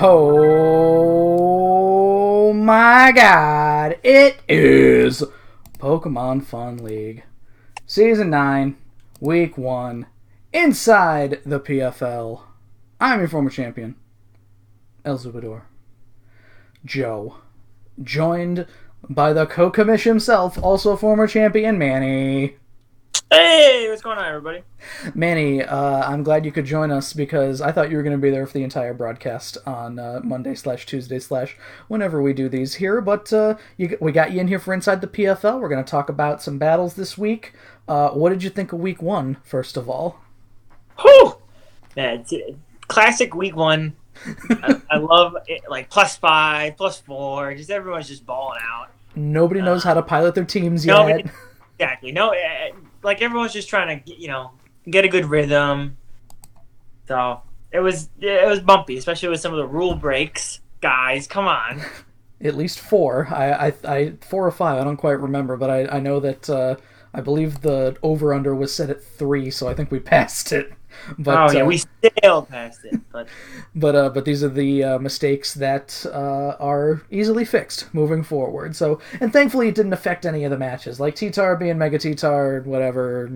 Oh my god, it is Pokemon Fun League. Season 9, Week 1, inside the PFL. I'm your former champion, El Zubador, Joe, joined by the co-commish himself, also former champion, Manny. Hey, what's going on, everybody? Manny, I'm glad you could join us because I thought you were going to be there for the entire broadcast on Monday/Tuesday/ whenever we do these here. But we got you in here for Inside the PFL. We're going to talk about some battles this week. What did you think of Week 1, first of all? Whew! Man, it's classic Week 1. I love it, like +5, +4. Just everyone's just balling out. Nobody knows how to pilot their teams yet. Nobody, exactly. No, like everyone's just trying to get a good rhythm. So it was bumpy, especially with some of the rule breaks. Guys, come on. At least 4. I 4 or 5. I don't quite remember, but I know that I believe the over/under was set at 3, so I think we passed it. But, we sailed past it. But these are the mistakes that are easily fixed moving forward. So, and thankfully it didn't affect any of the matches, like T-Tar being Mega T-Tar, whatever.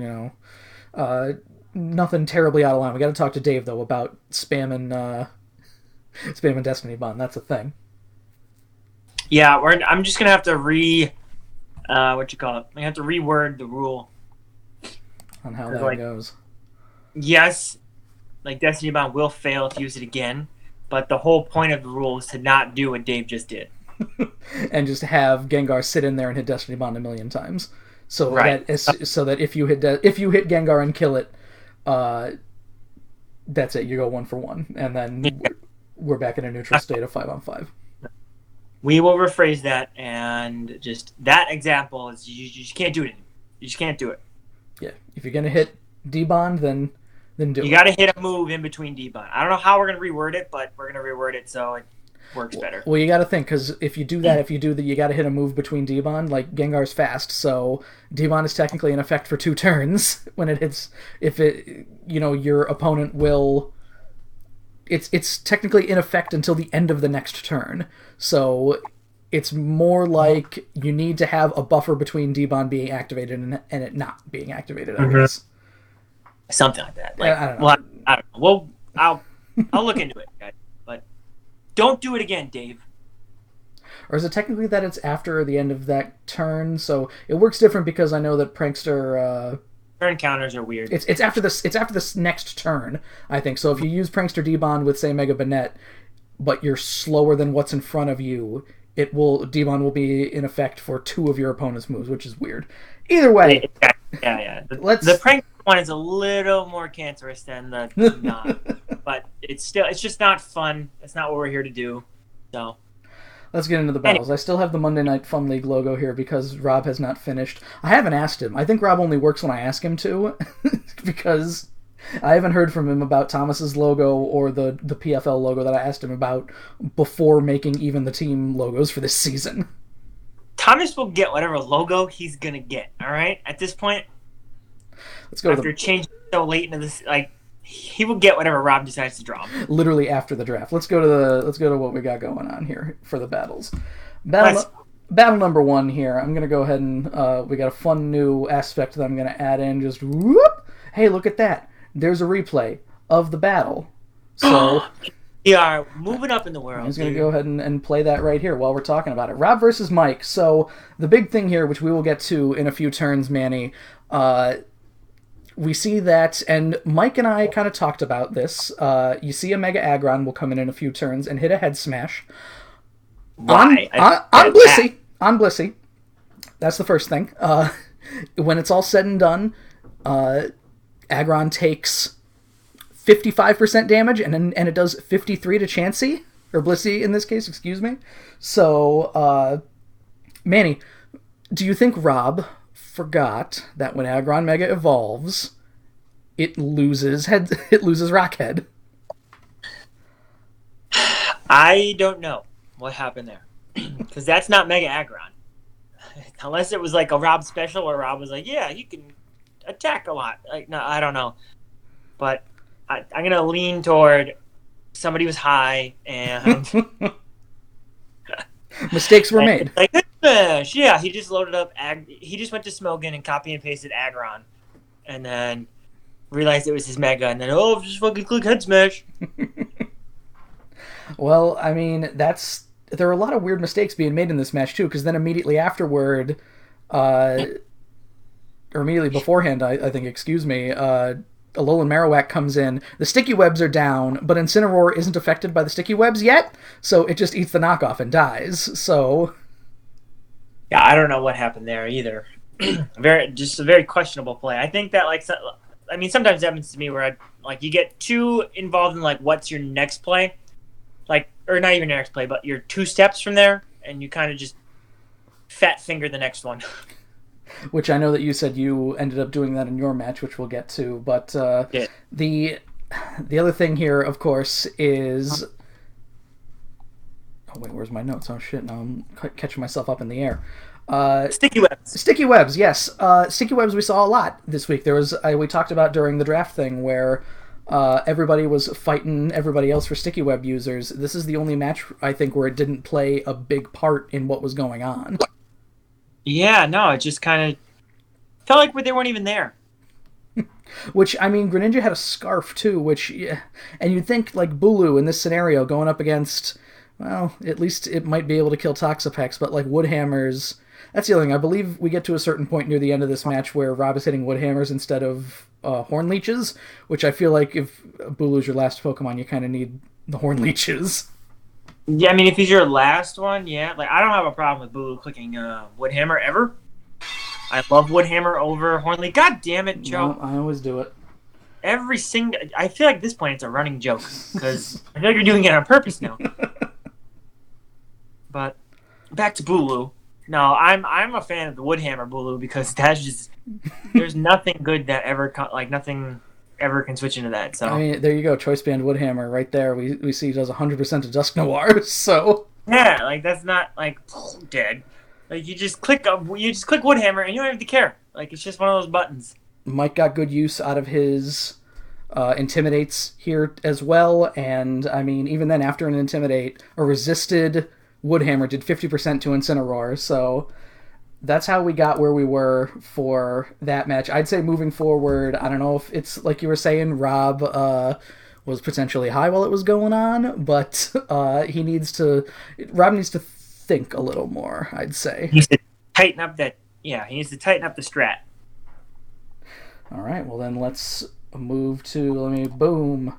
Nothing terribly out of line. We got to talk to Dave though about spamming Destiny Bond. That's a thing. Yeah, I'm just gonna have to what you call it? I have to reword the rule On how that goes. Yes, like Destiny Bond will fail if you use it again, but the whole point of the rule is to not do what Dave just did. And just have Gengar sit in there and hit Destiny Bond a million times. So right. that if you hit Gengar and kill it, that's it. You go 1 for 1, and then we're back in a neutral state of 5-on-5. We will rephrase that, and just that example is you just can't do it. You just can't do it. Yeah, if you're gonna hit D-Bond, then do it. You got to hit a move in between D-Bond. I don't know how we're gonna reword it, but we're gonna reword it so it works better. Well, you got to think, because if you do that, you got to hit a move between D-Bond. Like Gengar's fast, so D-Bond is technically in effect for 2 turns when it hits. If your opponent will. It's technically in effect until the end of the next turn. So it's more like you need to have a buffer between D-Bond being activated and it not being activated, I guess. Something like that. I don't know. Well, I don't know. Well, I'll look into it, guys. But don't do it again, Dave. Or is it technically that it's after the end of that turn? So it works different because I know that Prankster... turn counters are weird. It's after this next turn, I think. So if you use Prankster D-Bond with, say, Mega Banette, but you're slower than what's in front of you, D-Bond will be in effect for 2 of your opponent's moves, which is weird. Either way. Yeah. The prank one is a little more cancerous than the non. But it's just not fun. That's not what we're here to do. So let's get into the battles. I still have the Monday Night Fun League logo here because Rob has not finished. I haven't asked him. I think Rob only works when I ask him to because I haven't heard from him about Thomas's logo or the PFL logo that I asked him about before making even the team logos for this season. Thomas will get whatever logo he's going to get, all right? At this point, let's go after changing so late into this, he will get whatever Rob decides to draw. Literally after the draft. Let's go to what we got going on here for the battles. Battle number 1 here. I'm gonna go ahead and we got a fun new aspect that I'm gonna add in. Just whoop! Hey, look at that. There's a replay of the battle. So we are moving up in the world. I'm just gonna go ahead and play that right here while we're talking about it. Rob versus Mike. So the big thing here, which we will get to in a few turns, Manny. We see that, and Mike and I kind of talked about this. You see a Mega Aggron will come in a few turns and hit a head smash. Why? On Blissey. On Blissey. That's the first thing. When it's all said and done, Aggron takes 55% damage, and it does 53 to Chansey, or Blissey in this case, excuse me. So, Manny, do you think Rob forgot that when Aggron Mega evolves, it loses Rockhead? I don't know what happened there, because that's not Mega Aggron, unless it was like a Rob special where Rob was like, "Yeah, you can attack a lot." No, I don't know, but I'm gonna lean toward somebody was high and Mistakes were made. like smash. Yeah, he just loaded up. He just went to Smogan and copy and pasted Aggron, and then realized it was his mega, and then just fucking click head smash. Well, I mean, there are a lot of weird mistakes being made in this match too, because then immediately afterward, or immediately beforehand, I think, excuse me, Alolan Marowak comes in. The sticky webs are down, but Incineroar isn't affected by the sticky webs yet, so it just eats the knockoff and dies. So, yeah, I don't know what happened there either. Just a very questionable play. I think that sometimes it happens to me where you get too involved in what's your next play, or not even your next play, but you're 2 steps from there, and you kind of just fat finger the next one. Which I know that you said you ended up doing that in your match, which we'll get to. But yeah. The other thing here, of course, is... Oh, wait, where's my notes? Oh, shit, now I'm catching myself up in the air. Sticky webs. Sticky webs, yes. Sticky webs we saw a lot this week. We talked about during the draft thing where everybody was fighting everybody else for sticky web users. This is the only match, I think, where it didn't play a big part in what was going on. Yeah, no, it just kind of felt like they weren't even there. Which, I mean, Greninja had a scarf, too, and you'd think, Bulu in this scenario going up against, well, at least it might be able to kill Toxapex, but, Woodhammers, that's the other thing. I believe we get to a certain point near the end of this match where Rob is hitting Woodhammers instead of Horn Leeches, which I feel like if Bulu's your last Pokemon, you kind of need the Horn Leeches. Yeah, I mean, if he's your last one, yeah. I don't have a problem with Bulu clicking Woodhammer ever. I love Woodhammer over Hornleaf. God damn it, Joe. No, I always do it. I feel like at this point it's a running joke, because I feel like you're doing it on purpose now. But, back to Bulu. No, I'm a fan of the Woodhammer Bulu, because that's just... There's nothing good that ever... nothing... ever can switch into that. So I mean, there you go, Choice Band Woodhammer right there. We see he does 100% of Dusk Noir. So yeah, that's not dead. You just click Woodhammer and you don't have to care. It's just one of those buttons. Mike got good use out of his Intimidates here as well, and I mean, even then, after an Intimidate, a resisted Woodhammer did 50% to Incineroar. So that's how we got where we were for that match. I'd say moving forward, I don't know if it's like you were saying, Rob was potentially high while it was going on, but Rob needs to think a little more, I'd say. He needs to tighten up the strat. All right, well then let's move to, boom.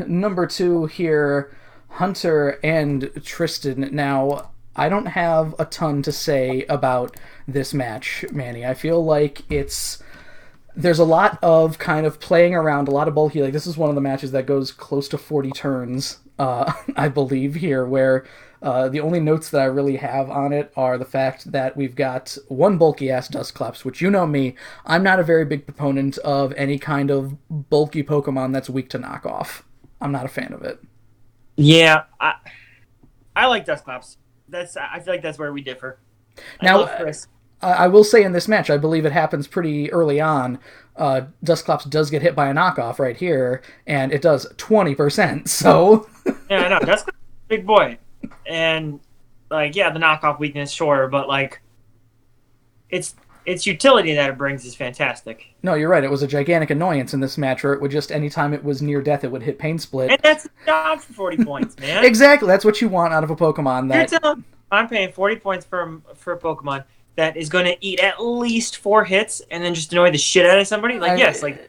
Number 2 here, Hunter and Tristan. Now, I don't have a ton to say about this match, Manny. I feel like there's a lot of kind of playing around, a lot of bulky. This is one of the matches that goes close to 40 turns, I believe, here, where the only notes that I really have on it are the fact that we've got one bulky-ass Dusclops, which you know me, I'm not a very big proponent of any kind of bulky Pokemon that's weak to knockoff. I'm not a fan of it. Yeah, I like Dusclops. I feel like that's where we differ. Now, I will say in this match, I believe it happens pretty early on. Dusclops does get hit by a knockoff right here, and it does 20%, so... Yeah, I know. Dusclops is a big boy. And, the knockoff weakness, sure, but, its utility that it brings is fantastic. No, you're right. It was a gigantic annoyance in this match, where it would just, anytime it was near death, it would hit Pain Split. And that's the job for 40 points, man. Exactly. That's what you want out of a Pokemon. I'm paying 40 points for a Pokemon that is going to eat at least 4 hits and then just annoy the shit out of somebody. That's 40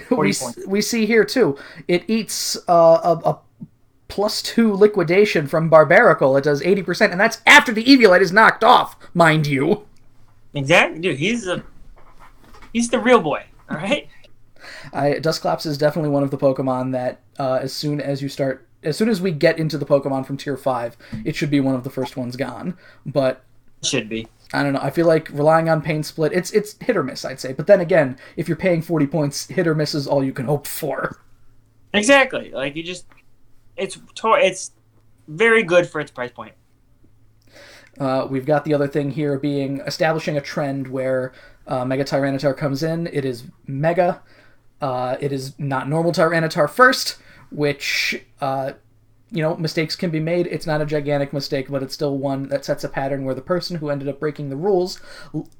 points. We see here, too. It eats a +2 liquidation from Barbaracle. It does 80%, and that's after the Eviolite is knocked off, mind you. Exactly, dude. He's the real boy. All right. Dusclops is definitely one of the Pokemon that as soon as we get into the Pokemon from Tier 5, it should be one of the first ones gone. But it should be. I don't know. I feel like relying on Pain Split, it's hit or miss, I'd say. But then again, if you're paying 40 points, hit or miss is all you can hope for. Exactly. It's very good for its price point. We've got the other thing here being establishing a trend where Mega Tyranitar comes in. It is Mega. It is not normal Tyranitar first. which, mistakes can be made. It's not a gigantic mistake, but it's still one that sets a pattern where the person who ended up breaking the rules,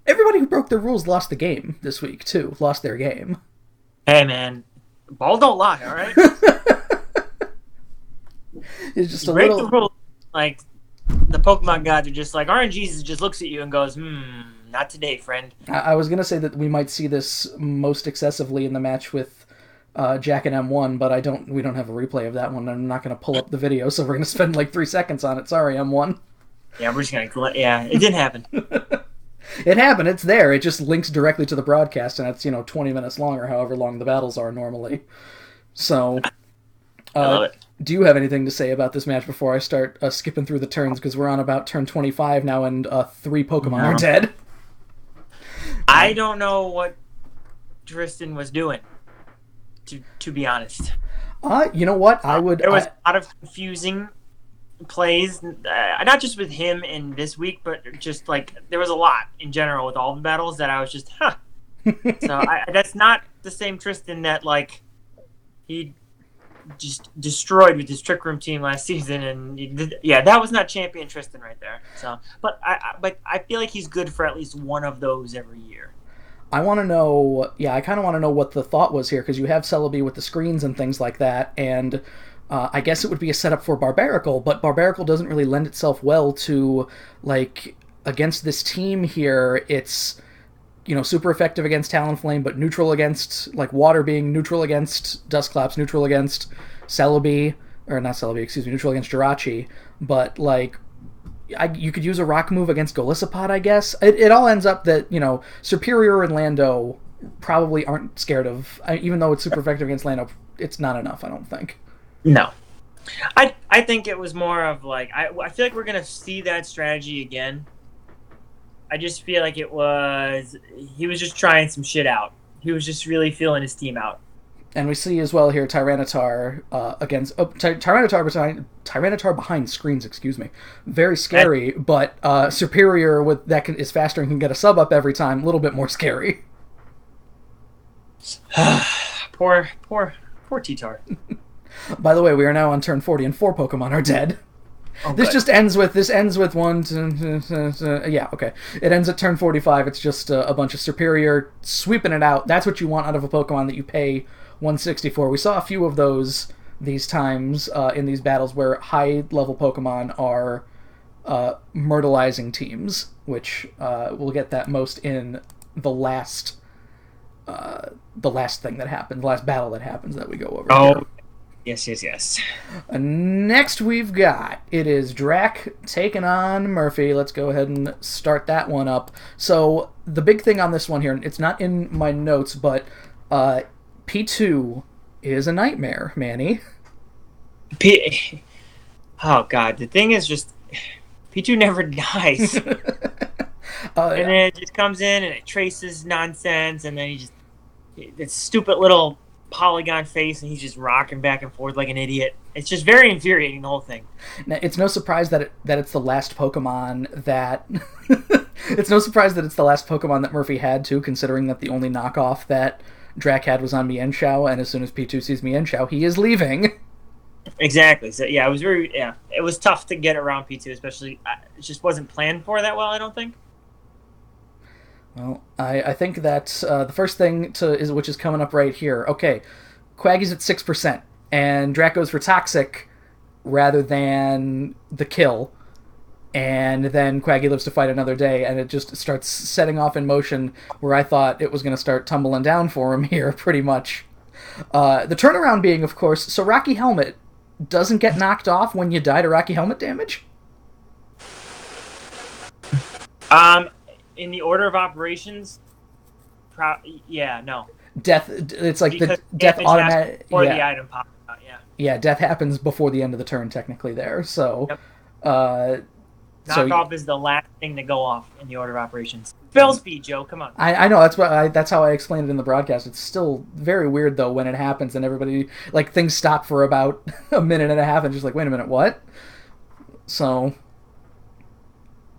everybody who broke the rules lost the game this week, too. Lost their game. Hey, man. Ball don't lie, all right? It's just you break the rules, like, the Pokemon gods are just like, RNGesus just looks at you and goes, not today, friend. I was going to say that we might see this most excessively in the match with Jack and M1, but we don't have a replay of that one. I'm not going to pull up the video, so we're going to spend like 3 seconds on it. Sorry, M1. Yeah, we're just going to... Yeah, it didn't happen. It happened. It's there. It just links directly to the broadcast, and it's, 20 minutes long or however long the battles are normally. So, I love it. Do you have anything to say about this match before I start skipping through the turns? Because we're on about turn 25 now, and 3 Pokemon are dead. I don't know what Tristan was doing, to be honest. You know what? There was a lot of confusing plays, not just with him in this week, but just like there was a lot in general with all the battles that I was just, So that's not the same Tristan that like he just destroyed with his Trick Room team last season, and that was not champion Tristan right there. So, but I feel like he's good for at least one of those every year. I want to know, I kind of want to know what the thought was here, because you have Celebi with the screens and things like that, and I guess it would be a setup for Barbaracle, but Barbaracle doesn't really lend itself well to, like, against this team here. It's, super effective against Talonflame, but neutral against, like, Water being neutral against Dusclops, neutral against Celebi, or not Celebi, excuse me, neutral against Jirachi, but, like, you could use a rock move against Golisopod, I guess. It all ends up that, Superior and Lando probably aren't scared of, even though it's super effective against Lando, it's not enough, I don't think. No. I think it was more of like, I feel like we're going to see that strategy again. I just feel like he was just trying some shit out. He was just really feeling his team out. And we see as well here Tyranitar against Tyranitar behind screens. Excuse me, very scary. But Superior with that is faster and can get a sub up every time. A little bit more scary. poor T-Tar. By the way, we are now on turn 40 and 4 Pokemon are dead. Oh, this ends with one. Okay. It ends at turn 45. It's just a bunch of Superior sweeping it out. That's what you want out of a Pokemon that you pay 160 for. We saw a few of those these times in these battles where high-level Pokemon are myrtleizing teams, which we'll get that most in the last thing that happened, the last battle that happens that we go over. Oh, yes. Next we've got, it is Drac taking on Murphy. Let's go ahead and start that one up. So the big thing on this one here, it's not in my notes, but P2 is a nightmare, Manny. Oh, God. The thing is just, P2 never dies. And then it just comes in and it traces nonsense, and then this stupid little polygon face, and he's just rocking back and forth like an idiot. It's just very infuriating, the whole thing. Now, it's no surprise that it's the last Pokemon that... It's no surprise that it's the last Pokemon that Murphy had, too, considering that the only knockoff that Drac had was on Mienshao, and as soon as P2 sees Mienshao, he is leaving. Exactly. So, it was tough to get around P2, especially, it just wasn't planned for that well, I don't think. Well, I think that the first thing which is coming up right here. Okay, Quaggy's at 6%, and Drac goes for Toxic rather than the kill, and then Quaggy lives to fight another day, and it just starts setting off in motion where I thought it was going to start tumbling down for him here, pretty much. The turnaround being, of course, so Rocky Helmet doesn't get knocked off when you die to Rocky Helmet damage? In the order of operations, no. Death, it's like because the death automatic... Before the item pops out, Yeah, death happens before the end of the turn, technically, there, so... Yep. Knockoff is the last thing to go off in the order of operations. Spell speed, Joe, come on. I know, that's how I explained it in the broadcast. It's still very weird, though, when it happens and everybody... Like, things stop for about a minute and a half and just like, wait a minute, what? So...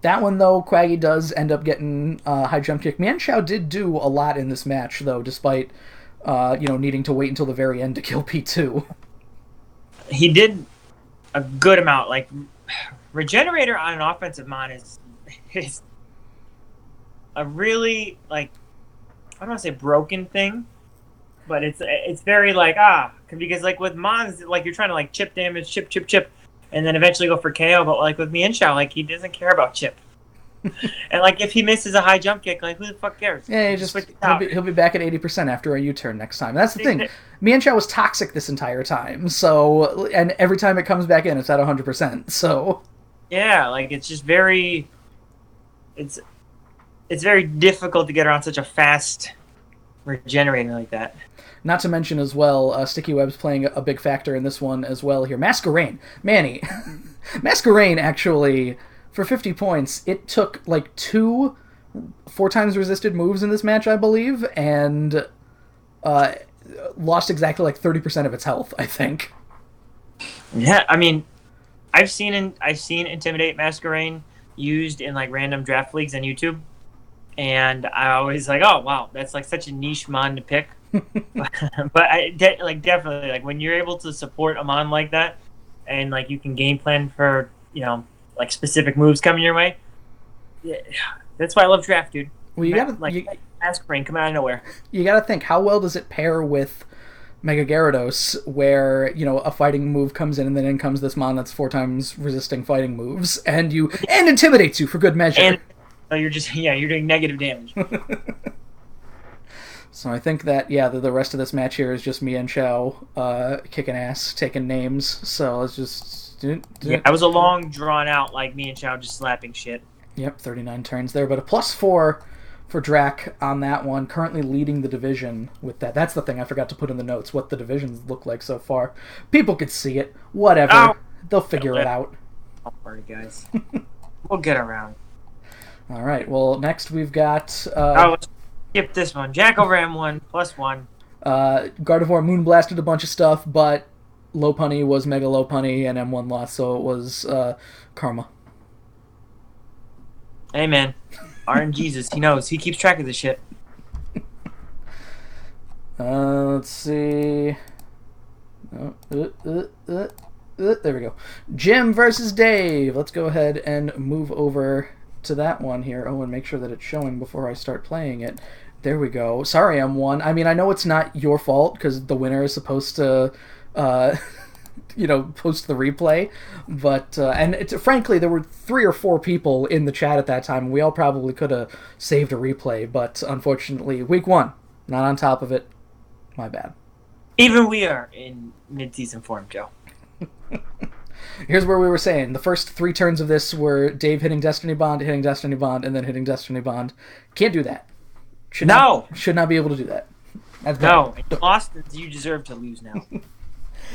That one, though, Quaggy does end up getting high jump kick. Mienshao did do a lot in this match, though, despite needing to wait until the very end to kill P2. he did a good amount. Like, Regenerator on an offensive mon is a really, like, I don't want to say broken thing, but it's very like, because like with mons, like you're trying to like chip damage, chip, and then eventually go for KO. But like with Mienshao, like he doesn't care about chip. And like if he misses a high jump kick, like who the fuck cares? Yeah, he'll be back at 80% after a U-turn next time. That's the thing. Mienshao was toxic this entire time, so and every time it comes back in, it's at 100%. So yeah, like it's just very, it's very difficult to get around such a fast regenerator like that. Not to mention as well, Sticky Web's playing a big factor in this one as well here. Masquerain, Manny, Masquerain actually. For 50 points, it took like 2 4 times resisted moves in this match, I believe, and lost exactly like 30% of its health, I think. Yeah, I mean, I've seen Intimidate Masquerain used in like random draft leagues on YouTube, and I always like, oh wow, that's like such a niche mon to pick. But definitely like when you're able to support a mon like that, and like you can game plan for like specific moves coming your way. Yeah, that's why I love draft, dude. Well, you gotta Masquerain come out of nowhere. You gotta think, how well does it pair with Mega Gyarados, where a fighting move comes in and then in comes this mon that's 4 times resisting fighting moves, and intimidates you for good measure. And you're doing negative damage. So I think that the rest of this match here is just Mienshao kicking ass, taking names. So let's just. Yeah, it was a long, drawn-out, like, Mienshao just slapping shit. Yep, 39 turns there, but a +4 for Drac on that one, currently leading the division with that. That's the thing I forgot to put in the notes, what the divisions look like so far. People could see it. Whatever. Oh, they'll figure it out. Don't worry, guys. We'll get around. All right, well, next we've got... let's skip this one. Jackal Ram won, +1. Gardevoir Moonblasted a bunch of stuff, but... Lopunny was Mega Lopunny, and M1 lost, so it was Karma. Hey, man. RNGesus, he knows. He keeps track of this shit. Let's see. There we go. Jim versus Dave. Let's go ahead and move over to that one here. Oh, and make sure that it's showing before I start playing it. There we go. Sorry, M1. I mean, I know it's not your fault, because the winner is supposed to... post the replay, but frankly, there were 3 or 4 people in the chat at that time, and we all probably could have saved a replay, but unfortunately, week 1, not on top of it. My bad. Even we are in mid-season form, Joe. Here's where we were saying the first 3 turns of this were Dave hitting Destiny Bond, and then hitting Destiny Bond. Can't do that. Should not be able to do that. No, lost. You deserve to lose now.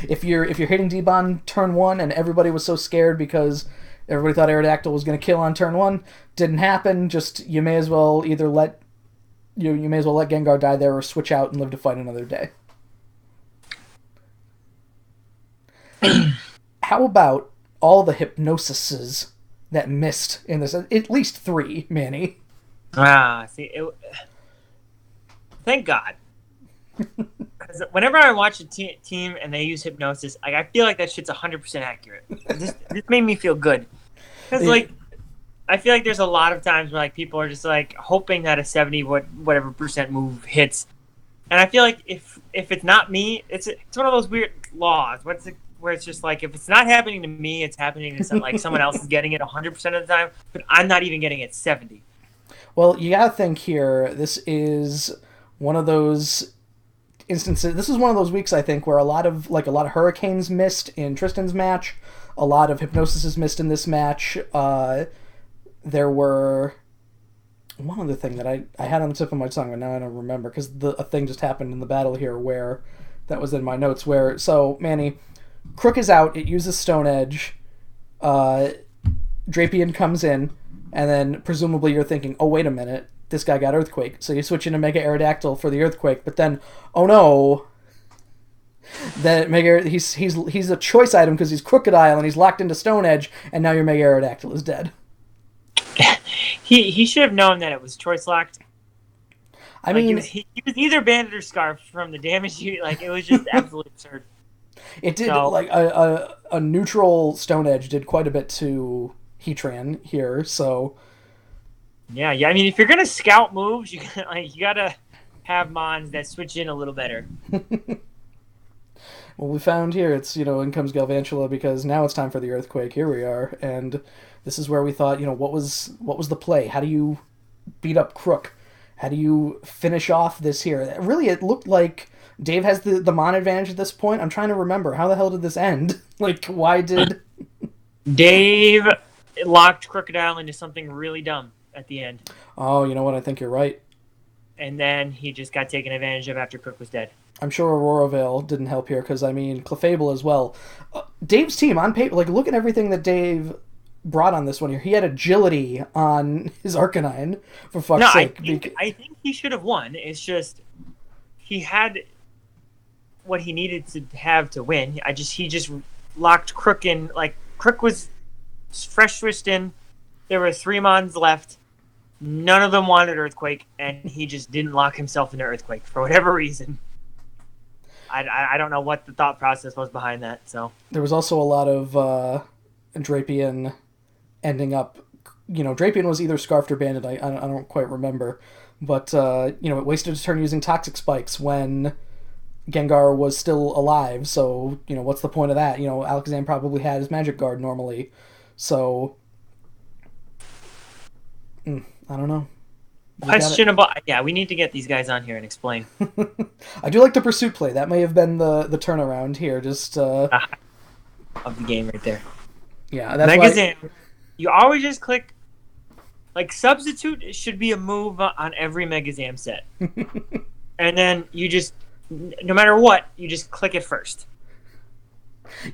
If you're hitting D-Bond turn 1 and everybody was so scared because everybody thought Aerodactyl was going to kill on turn 1, didn't happen. Just you may as well either let Gengar die there or switch out and live to fight another day. How about all the hypnosises that missed in this? At least 3, Manny. Thank God. Because whenever I watch a team and they use hypnosis, I feel like that shit's 100% accurate. This made me feel good. Because, I feel like there's a lot of times where, people are just, hoping that a 70 whatever percent move hits. And I feel like if it's not me, it's one of those weird laws. Where it's just if it's not happening to me, it's happening to someone else is getting it 100% of the time, but I'm not even getting it 70. Well, you gotta think here, this is one of those... instances. This is one of those weeks, I think, where a lot of hurricanes missed in Tristan's match, a lot of hypnosis is missed in this match. There were one other thing that I had on the tip of my tongue, but now I don't remember because a thing just happened in the battle here where that was in my notes. So Manny, Crook is out. It uses Stone Edge. Drapion comes in, and then presumably you're thinking, oh wait a minute. This guy got Earthquake, so you switch into Mega Aerodactyl for the Earthquake, but then, oh no, that he's a choice item because he's Crocodile and he's locked into Stone Edge, and now your Mega Aerodactyl is dead. He should have known that it was choice locked. I mean, he was either Bandit or Scarf from the damage. It was just absolutely absurd. It did, So, like, a neutral Stone Edge did quite a bit to Heatran here, so... yeah. I mean, if you're going to scout moves, you got to have Mons that switch in a little better. Well, we found here, it's, in comes Galvantula, because now it's time for the Earthquake. Here we are, and this is where we thought, what was the play? How do you beat up Crook? How do you finish off this here? Really, it looked like Dave has the Mon advantage at this point. I'm trying to remember. How the hell did this end? Like, why did... Dave locked Crocodile into something really dumb at the end. Oh, you know what? I think you're right. And then he just got taken advantage of after Crook was dead. I'm sure Aurora Veil didn't help here, because, Clefable as well. Dave's team, on paper, like, look at everything that Dave brought on this one here. He had agility on his Arcanine, for fuck's sake. I think he should have won. It's just, he had what he needed to have to win. He just locked Crook in. Like, Crook was fresh switched in. There were 3 Mons left. None of them wanted Earthquake, and he just didn't lock himself into Earthquake for whatever reason. I don't know what the thought process was behind that. So there was also a lot of Drapion ending up. Drapion was either scarfed or banded. I don't quite remember, but it wasted a turn using Toxic Spikes when Gengar was still alive. So what's the point of that? Alakazam probably had his Magic Guard normally, so I don't know. Questionable. Yeah, we need to get these guys on here and explain. I do like the pursuit play. That may have been the turnaround here. Just of the game right there. Yeah, that's Megazam. Why... You always just click. Like, substitute should be a move on every Megazam set. And then you just, no matter what, you just click it first.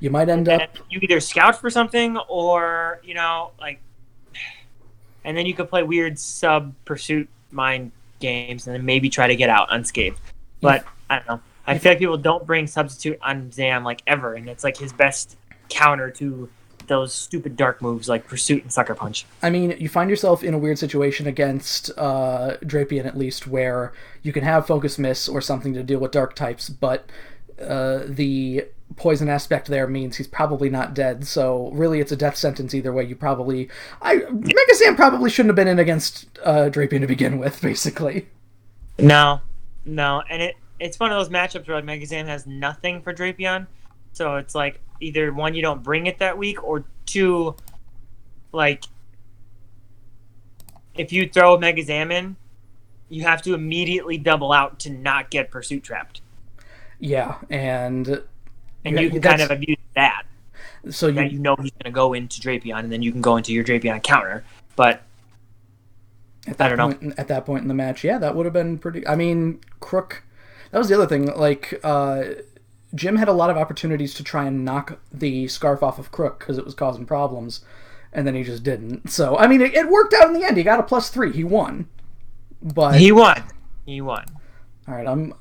You might end up... You either scout for something or, and then you could play weird sub-pursuit mind games and then maybe try to get out unscathed. But, I don't know. I feel like people don't bring substitute on Zam, ever, and it's, his best counter to those stupid dark moves like Pursuit and Sucker Punch. You find yourself in a weird situation against Drapion, at least, where you can have Focus Miss or something to deal with dark types, but the poison aspect there means he's probably not dead, so really it's a death sentence either way. Megazam probably shouldn't have been in against Drapion to begin with, basically. No, and it's one of those matchups where Megazam has nothing for Drapion, so it's either one, you don't bring it that week, or two, if you throw Megazam in, you have to immediately double out to not get Pursuit trapped. Yeah, and you can kind of abuse that. So he's going to go into Drapion, and then you can go into your Drapion counter. But at that point in the match, yeah, that would have been pretty... Crook... That was the other thing. Jim had a lot of opportunities to try and knock the scarf off of Crook because it was causing problems, and then he just didn't. So, it worked out in the end. He got a +3. He won. But He won. All right, I'm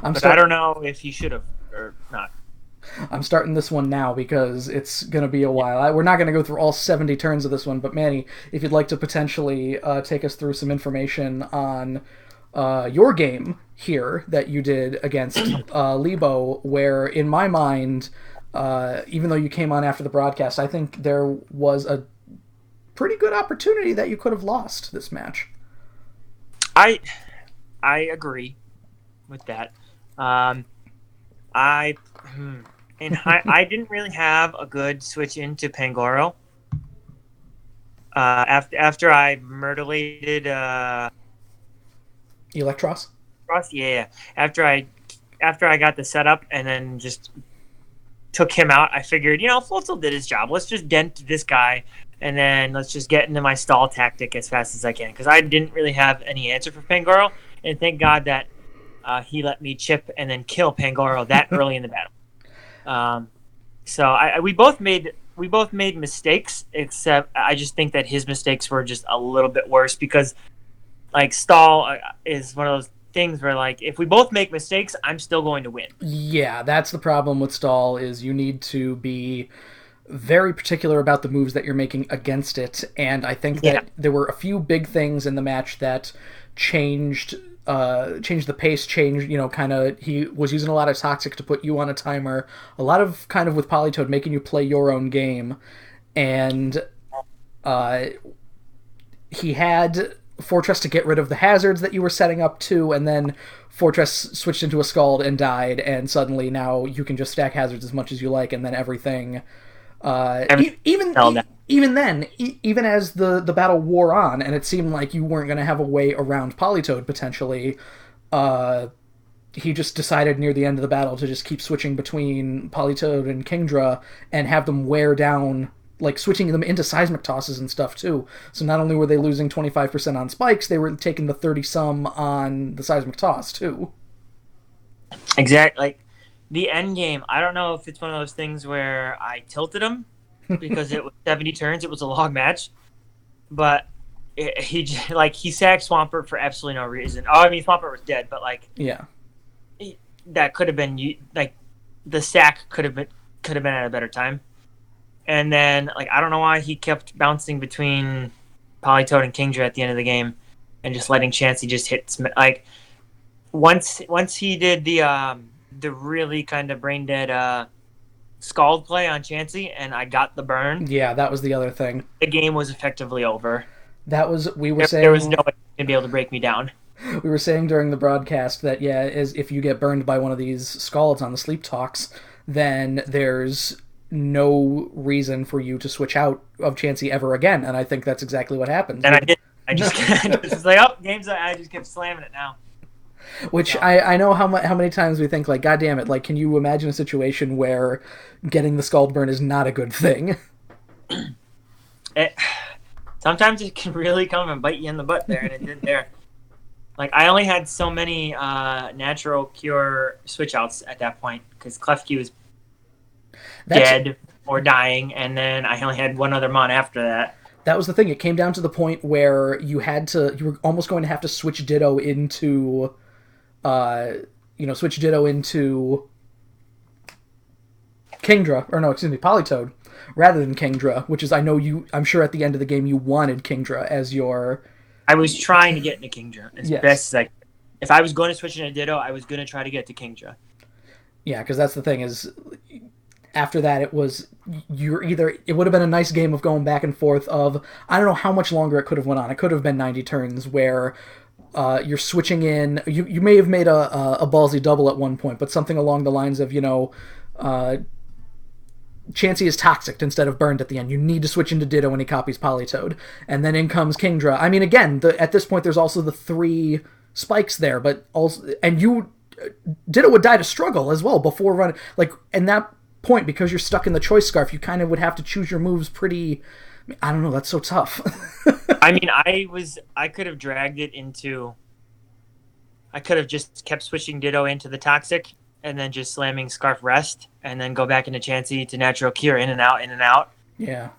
I don't know if he should have or not. I'm starting this one now because it's going to be a while. We're not going to go through all 70 turns of this one, but Manny, if you'd like to potentially take us through some information on your game here that you did against Leibo, where, in my mind, even though you came on after the broadcast, I think there was a pretty good opportunity that you could have lost this match. I agree with that. I didn't really have a good switch into Pangoro. After I myrtleated Electros? Yeah. After I got the setup and then just took him out, I figured, Floatzel did his job. Let's just dent this guy, and then let's just get into my stall tactic as fast as I can, because I didn't really have any answer for Pangoro, and thank God that he let me chip and then kill Pangoro that early in the battle. So we both made mistakes, except I just think that his mistakes were just a little bit worse, because stall is one of those things where if we both make mistakes, I'm still going to win. Yeah, that's the problem with stall, is you need to be very particular about the moves that you're making against it, and I think that there were a few big things in the match that changed change the pace, he was using a lot of toxic to put you on a timer, a lot of kind of with Polytoad making you play your own game, and he had Fortress to get rid of the hazards that you were setting up too, and then Fortress switched into a Scald and died, and suddenly now you can just stack hazards as much as you like, and then everything even as the battle wore on, and it seemed like you weren't going to have a way around Polytoad potentially, he just decided near the end of the battle to just keep switching between Polytoad and Kingdra and have them wear down, like switching them into seismic tosses and stuff too. So not only were they losing 25% on spikes, they were taking the 30-some on the seismic toss too. Exactly. Like, the end game, I don't know if it's one of those things where I tilted him because it was 70 turns. It was a long match, but he sacked Swampert for absolutely no reason. Oh, I mean, Swampert was dead, but that could have been the sack could have been at a better time. And then I don't know why he kept bouncing between Polytoad and Kingdra at the end of the game, and just letting Chansey just hit once he did the really kind of brain dead Scald play on Chansey, and I got the burn. Yeah, that was the other thing. The game was effectively over. There was no way to be able to break me down. We were saying during the broadcast that if you get burned by one of these Scalds on the sleep talks, then there's no reason for you to switch out of Chansey ever again, and I think that's exactly what happened. And I did. I just game's. I just kept slamming it now. Which I know how many times we think God damn it, can you imagine a situation where getting the Scald burn is not a good thing? Sometimes it can really come and bite you in the butt there, and it did there. I only had so many natural cure switch outs at that point because Klefki was dead or dying, and then I only had one other mon after that. That was the thing. It came down to the point where you were almost going to have to switch Ditto into Polytoad rather than Kingdra, which is, I'm sure at the end of the game you wanted Kingdra as your... I was trying to get into Kingdra as best as if I was going to switch into Ditto, I was going to try to get to Kingdra. Yeah, because that's the thing is, after that it would have been a nice game of going back and forth of, I don't know how much longer it could have went on. It could have been 90 turns where you're switching in. You may have made a ballsy double at one point, but something along the lines of, Chansey is toxic instead of burned at the end. You need to switch into Ditto when he copies Polytoad. And then in comes Kingdra. I mean, again, at this point there's also the 3 spikes there, but also, and Ditto would die to struggle as well before running. And that point, because you're stuck in the choice scarf, you kind of would have to choose your moves pretty... I don't know, that's so tough. I mean, I could have dragged it into... I could have just kept switching Ditto into the Toxic, and then just slamming Scarf Rest, and then go back into Chansey to Natural Cure, in and out. Yeah.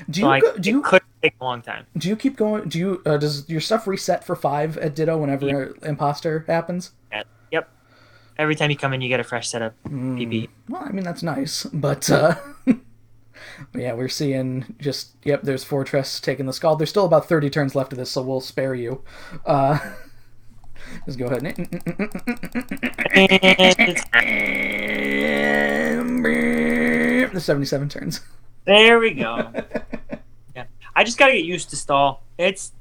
It could take a long time. Do you keep going... does your stuff reset for 5 at Ditto whenever Imposter happens? Yep. Every time you come in, you get a fresh set of PP. Well, I mean, that's nice, but yeah, we're seeing there's Fortress taking the Scald. There's still about 30 turns left of this, so we'll spare you. Just go ahead. The 77 turns. There we go. Yeah, I just gotta get used to stall. It's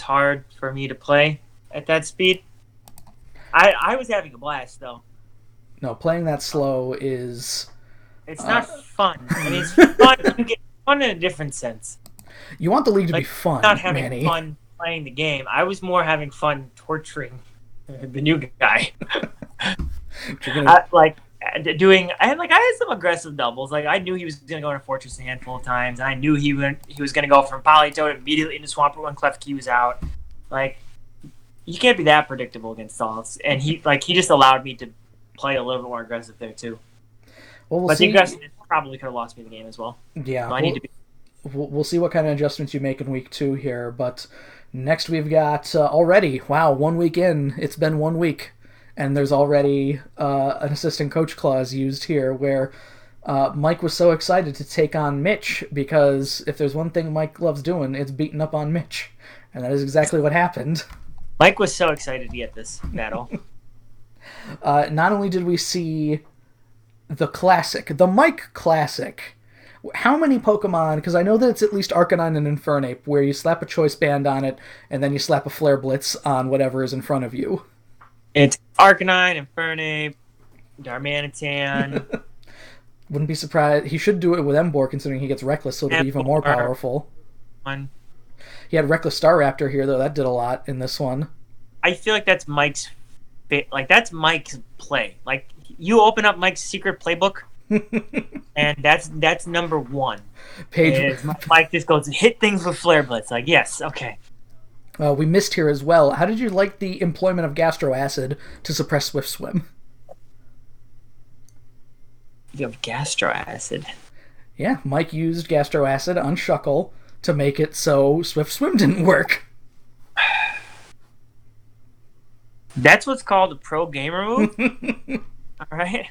hard for me to play at that speed. I was having a blast though. No, playing that slow is... It's not fun. I mean, it's fun. Fun in a different sense. You want the league to be fun, not having Manny. Fun playing the game. I was more having fun torturing the new guy. I had some aggressive doubles. I knew he was going to go into Fortress a handful of times, and I knew he was going to go from Polytoad immediately into Swampert when Klefki was out. You can't be that predictable against stalls, and he just allowed me to play a little bit more aggressive there too. Well, but the aggressiveness probably could have lost me the game as well. Yeah, so I need to be. We'll see what kind of adjustments you make in week 2 here, but next we've got already, 1 week in, it's been 1 week, and there's already an assistant coach clause used here where Mike was so excited to take on Mitch, because if there's one thing Mike loves doing, it's beating up on Mitch, and that is exactly what happened. Mike was so excited to get this battle. Not only did we see the Mike Classic. How many Pokemon, because I know that it's at least Arcanine and Infernape, where you slap a Choice Band on it, and then you slap a Flare Blitz on whatever is in front of you. It's Arcanine, Infernape, Darmanitan. Wouldn't be surprised. He should do it with Emboar, considering he gets Reckless, so it'll be even more powerful. He had Reckless Staraptor here, though. That did a lot in this one. I feel like that's Mike's play. Like, you open up Mike's secret playbook, and that's number one. Mike just goes and hit things with Flare Blitz. Like, yes, okay. We missed here as well. How did you like the employment of Gastro Acid to suppress Swift Swim? You have Gastro Acid. Yeah, Mike used Gastro Acid on Shuckle to make it so Swift Swim didn't work. That's what's called a pro gamer move? All right.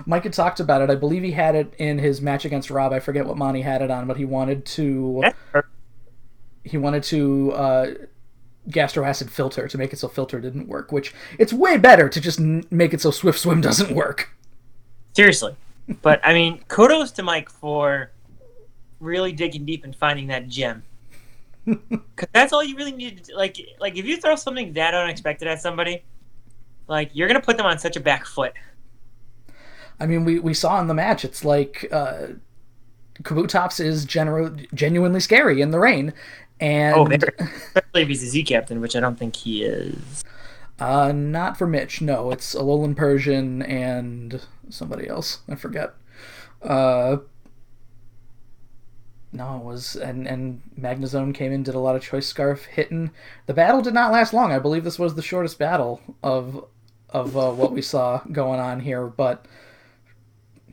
Mike had talked about it. I believe he had it in his match against Rob. I forget what Manny had it on, but he wanted to Gastro Acid Filter to make it so Filter didn't work, which it's way better to just make it so Swift Swim doesn't work. Seriously. But, I mean, kudos to Mike for really digging deep and finding that gem. Because that's all you really need to do. Like, if you throw something that unexpected at somebody, like, you're going to put them on such a back foot. I mean, we saw in the match, it's like Kabutops is genuinely scary in the rain. And especially if he's a Z captain, which I don't think he is. Not for Mitch, no. It's Alolan Persian and somebody else. I forget. No, it was... And Magnezone came in, did a lot of Choice Scarf hitting. The battle did not last long. I believe this was the shortest battle of what we saw going on here, but...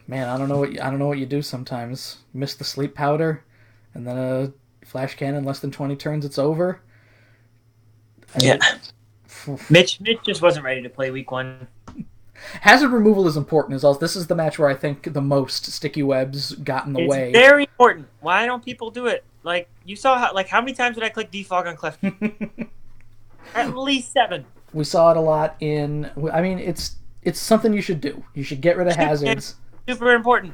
Man, I don't know what you do sometimes. You miss the sleep powder, and then a flash cannon, less than 20 turns, it's over. Yeah. Mitch just wasn't ready to play week one. Hazard removal is important as well. This is the match where I think the most sticky webs got in the way. It's very important. Why don't people do it? Like, you saw how many times did I click defog on Klefki? At least 7. We saw it a lot in... I mean, it's something you should do. You should get rid of hazards. Super important.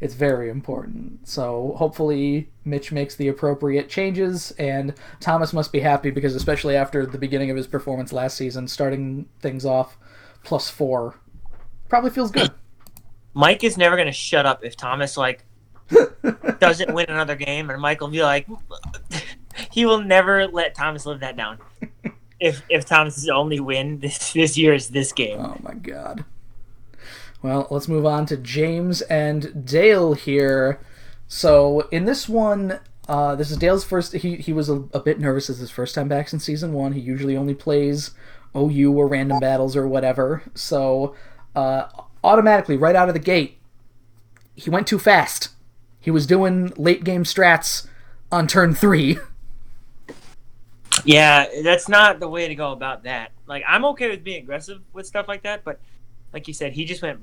It's very important. So hopefully Mitch makes the appropriate changes, and Thomas must be happy because especially after the beginning of his performance last season, starting things off +4 probably feels good. Mike is never going to shut up if Thomas doesn't win another game, and Mike will be like, he will never let Thomas live that down. If Thomas's only win this year is this game. Oh my god. Well, let's move on to James and Dale here. So, in this one, this is Dale's first... He was a bit nervous as his first time back since Season 1. He usually only plays OU or random battles or whatever. So, automatically, right out of the gate, he went too fast. He was doing late-game strats on turn 3. Yeah, that's not the way to go about that. Like, I'm okay with being aggressive with stuff like that, but like you said, he just went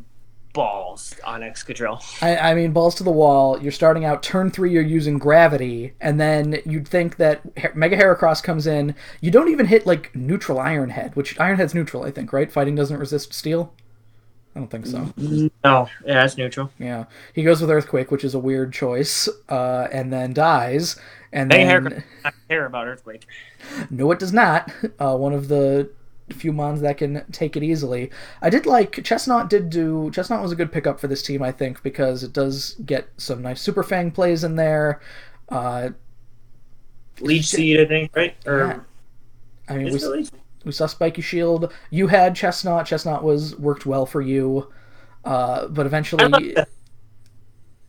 balls on Excadrill. I mean, balls to the wall. You're starting out turn 3, you're using Gravity, and then you'd think that Mega Heracross comes in. You don't even hit, like, neutral Iron Head, which Iron Head's neutral, I think, right? Fighting doesn't resist Steel? I don't think so. No, yeah, it's neutral. Yeah. He goes with Earthquake, which is a weird choice, and then dies. And Mega then... Heracross does not care about Earthquake. No, it does not. One of the few mons that can take it easily. I did like Chestnut was a good pickup for this team, I think, because it does get some nice Super Fang plays in there. Leech Seed, I think, right? Yeah. I mean, we saw Spiky Shield. You had Chestnut. Chestnut worked well for you, but eventually,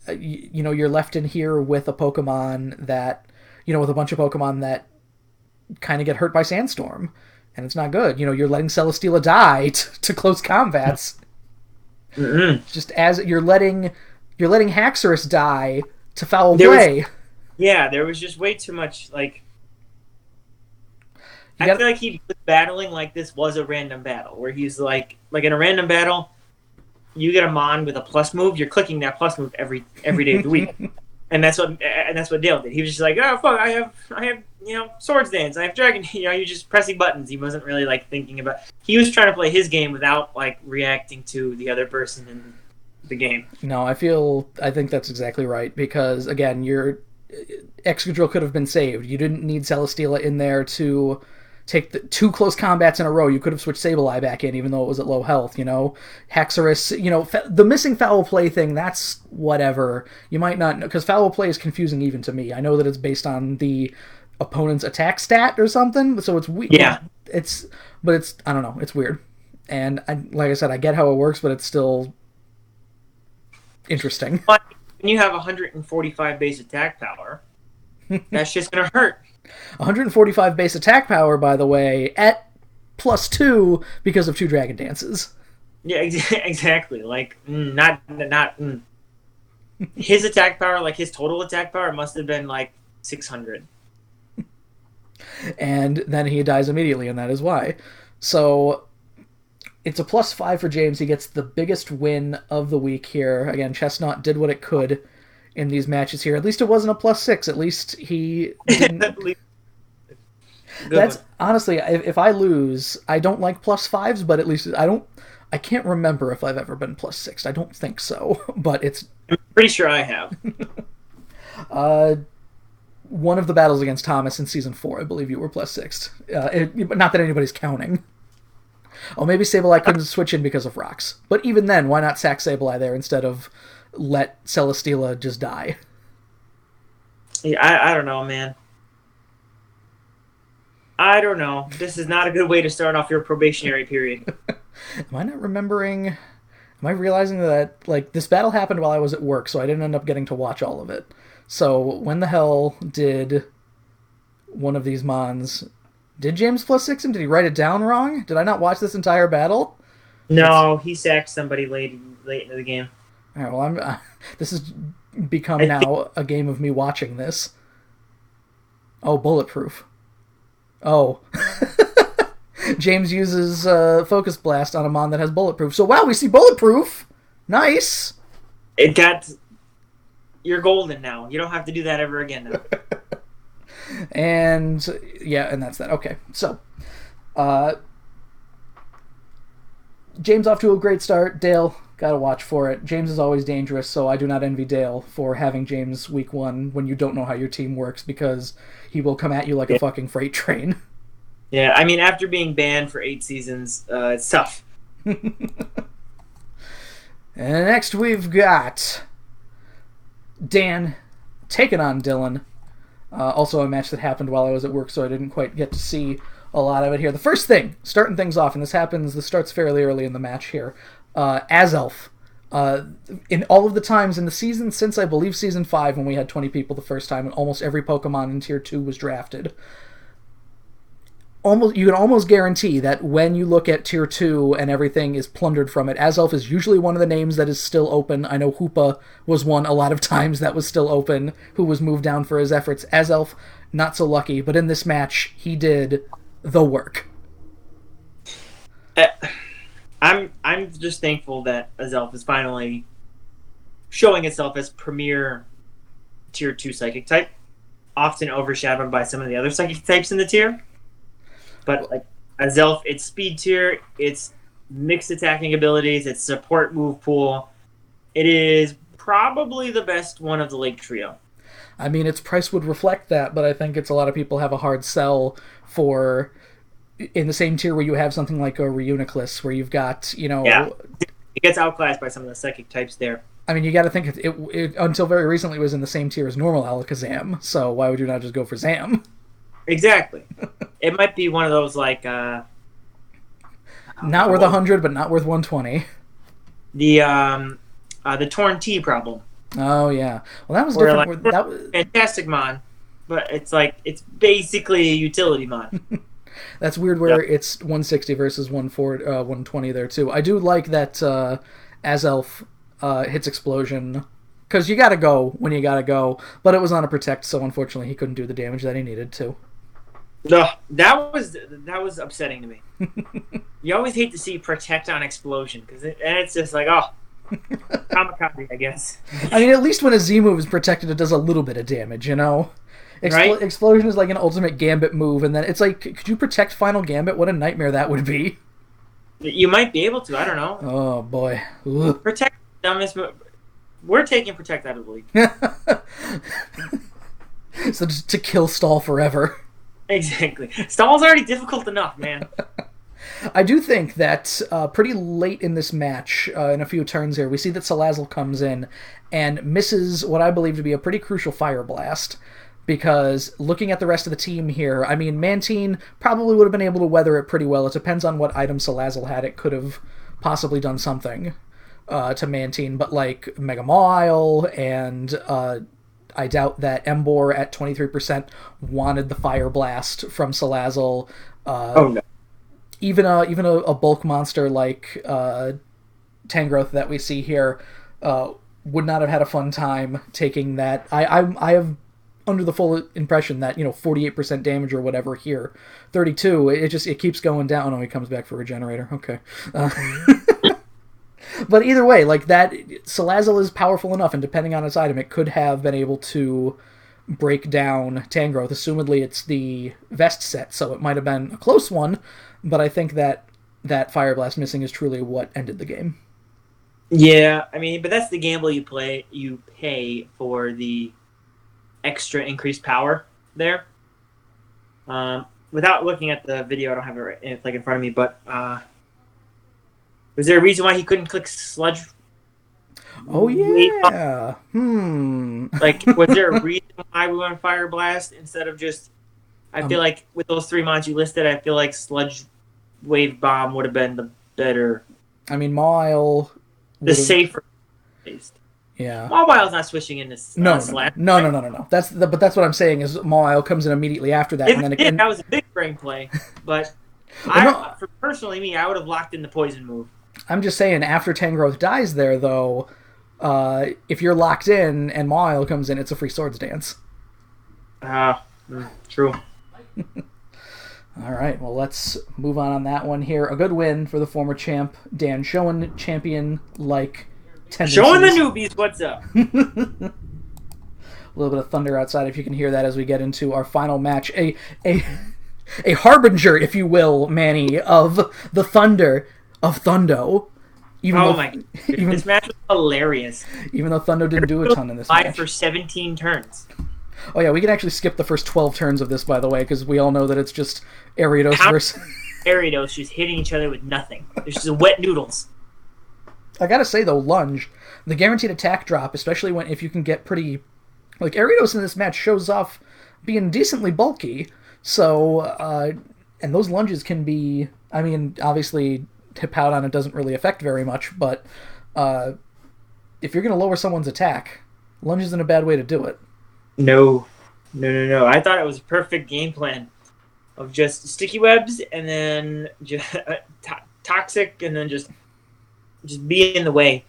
you're left in here with a Pokemon that, with a bunch of Pokemon that kind of get hurt by Sandstorm. And it's not good. You're letting Celesteela die to close combats. Mm-hmm. Just as you're letting Haxorus die to foul play. There was just way too much, like... I feel like he was battling like this was a random battle, where he's like in a random battle, you get a Mon with a plus move, you're clicking that plus move every day of the week. And that's what Dale did. He was just like, oh fuck, I have swords dance, I have dragon. You're just pressing buttons. He wasn't really like thinking about. He was trying to play his game without like reacting to the other person in the game. No, I think that's exactly right, because again, your Excadrill could have been saved. You didn't need Celesteela in there to take the 2 close combats in a row. You could have switched Sableye back in, even though it was at low health, Hexerus, the missing foul play thing, that's whatever. You might not know, because foul play is confusing even to me. I know that it's based on the opponent's attack stat or something, so it's weird. Yeah. But I don't know, it's weird. And like I said, I get how it works, but it's still interesting. But when you have 145 base attack power, that's just going to hurt. 145 base attack power, by the way, at +2 because of 2 Dragon Dances. Yeah, exactly. Like, his attack power, like his total attack power, must have been like 600. And then he dies immediately, and that is why. So it's a +5 for James. He gets the biggest win of the week here. Again, Chestnut did what it could in these matches here. At least it wasn't a +6. At least he didn't. That's honestly, if I lose, I don't like +5s, but at least I can't remember if I've ever been +6. I don't think so, but I'm pretty sure I have. One of the battles against Thomas in season 4, I believe you were +6. Not that anybody's counting. Oh, maybe Sableye couldn't switch in because of rocks. But even then, why not sack Sableye there instead of let Celesteela just die? Yeah, I don't know, man. I don't know. This is not a good way to start off your probationary period. Am I not remembering? Am I realizing that, like, this battle happened while I was at work, so I didn't end up getting to watch all of it. So, when the hell did one of these Mons... Did James +6 him? Did he write it down wrong? Did I not watch this entire battle? No, he sacked somebody late into the game. All right, well, this has become now a game of me watching this. Oh, bulletproof. Oh. James uses Focus Blast on a Mon that has bulletproof. So, wow, we see bulletproof. Nice. You're golden now. You don't have to do that ever again now. And that's that. Okay, so James off to a great start. Dale, gotta watch for it. James is always dangerous, so I do not envy Dale for having James week 1 when you don't know how your team works, because he will come at you like a fucking freight train. Yeah, I mean, after being banned for 8 seasons, it's tough. And next we've got Dan taking on Dylan. Also a match that happened while I was at work, so I didn't quite get to see a lot of it here. The first thing, starting things off, and this starts fairly early in the match here, Azelf. In all of the times in the season since, I believe, Season 5, when we had 20 people the first time, and almost every Pokemon in Tier 2 was drafted, you can almost guarantee that when you look at Tier 2 and everything is plundered from it, Azelf is usually one of the names that is still open. I know Hoopa was one a lot of times that was still open, who was moved down for his efforts. Azelf, not so lucky, but in this match, he did the work. I'm just thankful that Azelf is finally showing itself as premier Tier 2 Psychic type, often overshadowed by some of the other Psychic types in the tier. But like Azelf, its speed tier, its mixed attacking abilities, its support move pool, it is probably the best one of the Lake Trio. I mean, its price would reflect that, but I think it's a lot of people have a hard sell for in the same tier where you have something like a Reuniclus, where you've got, Yeah, it gets outclassed by some of the Psychic types there. I mean, you got to think it until very recently was in the same tier as normal Alakazam, so why would you not just go for Zam? Exactly. It might be one of those, like... not worth 100, but not worth 120. The Torn T problem. Oh, yeah. Well, that was different. That was fantastic Mon, but it's basically a utility Mon. That's weird where it's 160 versus 120 there, too. I do like that Azelf hits Explosion, because you gotta go when you gotta go, but it was on a Protect, so unfortunately he couldn't do the damage that he needed to. No, that was upsetting to me. You always hate to see Protect on Explosion, it's just like, oh. Kamikaze, I guess. I mean, at least when a Z move is protected, it does a little bit of damage, you know? Right? Explosion is like an ultimate Gambit move, and then it's like, could you protect Final Gambit? What a nightmare that would be. You might be able to, I don't know. Oh, boy. Ugh. Protect dumbest move. We're taking Protect out of the league. So just to kill Stall forever. Exactly. Stall's already difficult enough, man. I do think that pretty late in this match, in a few turns here, we see that Salazzle comes in and misses what I believe to be a pretty crucial Fire Blast. Because looking at the rest of the team here, I mean, Mantine probably would have been able to weather it pretty well. It depends on what item Salazzle had. It could have possibly done something to Mantine. But like Mega Mile and I doubt that Embor at 23% wanted the Fire Blast from Salazzle. Oh, no. Even a bulk monster like Tangrowth that we see here would not have had a fun time taking that. I have under the full impression that 48% damage or whatever here, 32. It keeps going down. Oh, he comes back for Regenerator. Okay. But either way, like that, Salazzle is powerful enough, and depending on its item, it could have been able to break down Tangrowth. Assumedly, it's the Vest set, so it might have been a close one. But I think that Fire Blast missing is truly what ended the game. Yeah, I mean, but that's the gamble you play. You pay for the extra increased power there. Without looking at the video, I don't have it in front of me, but was there a reason why he couldn't click Sludge? Oh, yeah. Like, was there a reason why we went Fire Blast instead of just... I feel like with those 3 mods you listed, I feel like Sludge Wave Bomb would have been the better... I mean, Mile... The safer, at least. Yeah. Mawile's not switching in this No. Slash. No. But that's what I'm saying is Mile comes in immediately after that. That was a big brain play. But personally, me, I would have locked in the poison move. I'm just saying, after Tangrowth dies there, though, if you're locked in and Mile comes in, it's a free Swords Dance. True. All right, well, let's move on that one here. A good win for the former champ, Dan, showing champion-like tendencies. Showing the newbies what's up. A little bit of thunder outside, if you can hear that, as we get into our final match. A harbinger, if you will, Manny, of the thunder of Thundo. This match was hilarious. Even though Thundo didn't do a ton in this match. For 17 turns. Oh yeah, we can actually skip the first 12 turns of this, by the way, because we all know that it's just Ariados versus... Ariados just hitting each other with nothing. There's just wet noodles. I gotta say, though, Lunge, the guaranteed attack drop, especially if you can get pretty... Like, Ariados in this match shows off being decently bulky, so... and those lunges can be... I mean, obviously, hip out on it doesn't really affect very much, but if you're gonna lower someone's attack, lunge isn't a bad way to do it. No. I thought it was a perfect game plan of just sticky webs and then just toxic and then just be in the way.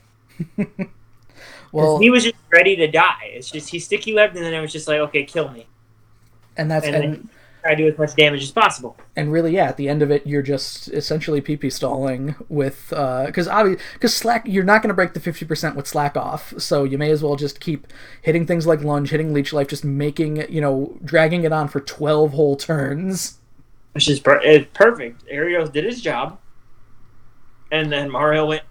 Well, he was just ready to die. It's just he sticky webbed and then it was just like, okay, kill me. And try to do as much damage as possible. And really, yeah, at the end of it, you're just essentially PP stalling with because slack. You're not going to break the 50% with slack off, so you may as well just keep hitting things like lunge, hitting leech life, just making dragging it on for 12 whole turns. Which is perfect. Arios did his job, and then Mario went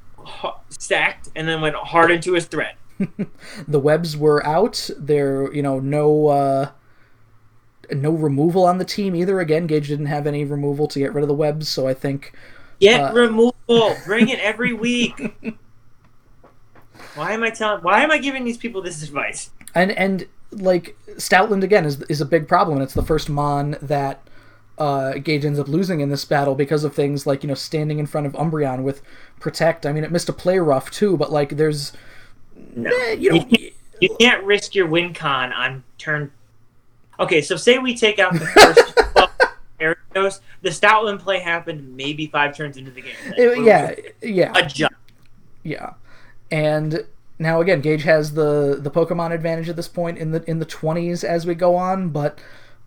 stacked, and then went hard into his threat. The webs were out. There, no removal on the team either. Again, Gage didn't have any removal to get rid of the webs, so I think... removal! Bring it every week! Why am I giving these people this advice? And like, Stoutland, again, is a big problem, and it's the first Mon that Gage ends up losing in this battle because of things like, standing in front of Umbreon with Protect. I mean, it missed a play rough, too, but, like, there's... No. You can't risk your win con on turn... Okay, so say we take out the first 12 Ariados, the Stoutland play happened maybe 5 turns into the game. Yeah. Adjust. Yeah. And now again, Gage has the Pokemon advantage at this point in the 20s as we go on, but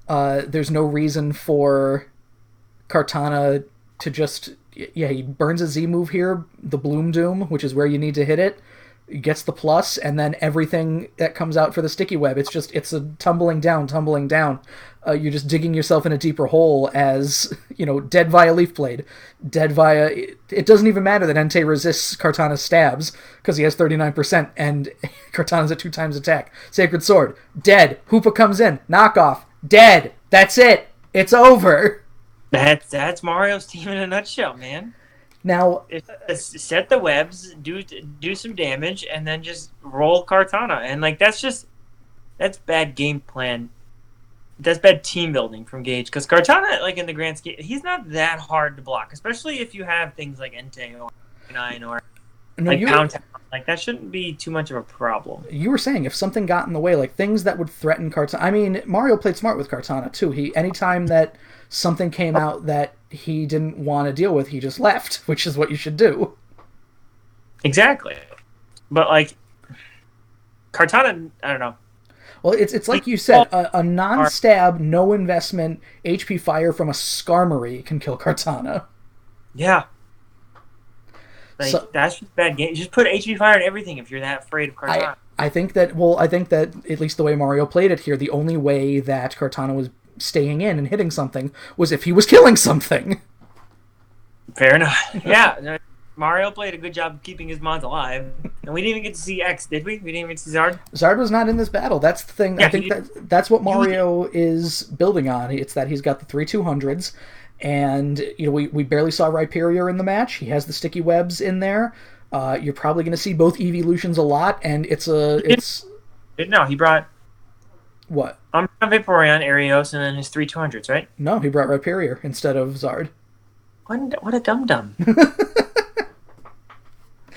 there's no reason for Kartana to just he burns a Z move here, the Bloom Doom, which is where you need to hit it, gets the plus, and then everything that comes out for the sticky web, it's a tumbling down. You're just digging yourself in a deeper hole as, dead via Leaf Blade, dead via... It doesn't even matter that Entei resists Kartana's stabs, because he has 39%, and Kartana's at 2 times attack. Sacred Sword, dead. Hoopa comes in, knockoff, dead. That's it. It's over. That's Mario's team in a nutshell, man. Now, set the webs, do some damage, and then just roll Kartana. And that's bad game plan. That's bad team building from Gage. Because Kartana, in the grand scheme, he's not that hard to block, especially if you have things like Entei or 9 or Pound Town. That shouldn't be too much of a problem. You were saying if something got in the way, things that would threaten Kartana. I mean, Mario played smart with Kartana too. Anytime that something came out that he didn't want to deal with, he just left, which is what you should do. Exactly. But Kartana, I don't know. Well, it's like you said, a non-stab, no investment HP fire from a Skarmory can kill Kartana. Yeah. That's just bad game. Just put HP fire in everything if you're that afraid of Kartana. I think that at least the way Mario played it here, the only way that Kartana was staying in and hitting something was if he was killing something. Fair enough. Yeah, Mario played a good job of keeping his mods alive. And we didn't even get to see X, did we? We didn't even get to see Zard? Zard was not in this battle. That's the thing. Yeah, I think that's what Mario is building on. It's that he's got the 3 200s. And we barely saw Rhyperior in the match. He has the sticky webs in there. You're probably going to see both evolutions a lot, and No, he brought what? Vaporeon, Arios, and then his 3 200s, right? No, he brought Rhyperior instead of Zard. What a dum-dum.